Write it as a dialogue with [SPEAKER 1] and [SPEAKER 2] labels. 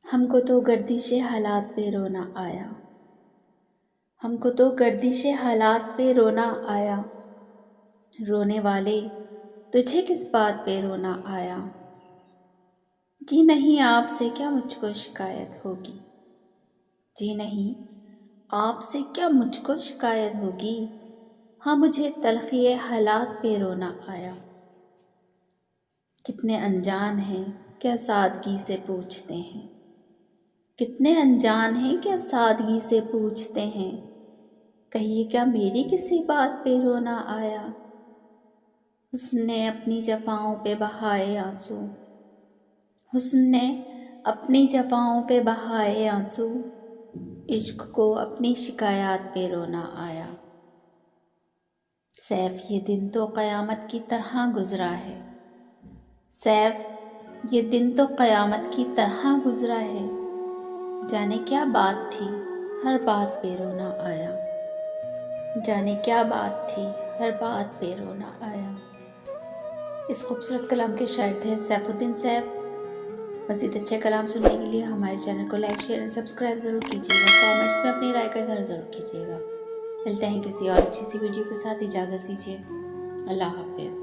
[SPEAKER 1] ہم کو تو گردش حالات پہ رونا آیا، ہم کو تو گردش حالات پہ رونا آیا، رونے والے تجھے کس بات پہ رونا آیا؟ جی نہیں آپ سے کیا مجھ کو شکایت ہوگی، جی نہیں آپ سے کیا مجھ کو شکایت ہوگی، ہاں مجھے تلخی حالات پہ رونا آیا۔ کتنے انجان ہیں کیا سادگی سے پوچھتے ہیں، کتنے انجان ہیں کیا سادگی سے پوچھتے ہیں، کہیے کیا میری کسی بات پہ رونا آیا؟ حسن نے اپنی جفاؤں پہ بہائے آنسو، حسن نے اپنی جفاؤں پہ بہائے آنسو، عشق کو اپنی شکایات پہ رونا آیا۔ سیف یہ دن تو قیامت کی طرح گزرا ہے، سیف یہ دن تو قیامت کی طرح گزرا ہے، جانے کیا بات تھی ہر بات پہ رونا آیا، جانے کیا بات تھی ہر بات پہ رونا آیا۔ اس خوبصورت کلام کے شاعر تھے سیف الدین سیف۔ مزید اچھے کلام سننے کے لیے ہمارے چینل کو لائک شیئر اور سبسکرائب ضرور کیجیے گا، کامنٹس میں اپنی رائے کا اظہار ضرور کیجیے گا۔ ملتے ہیں کسی اور اچھی سی ویڈیو کے ساتھ، اجازت دیجیے، اللہ حافظ۔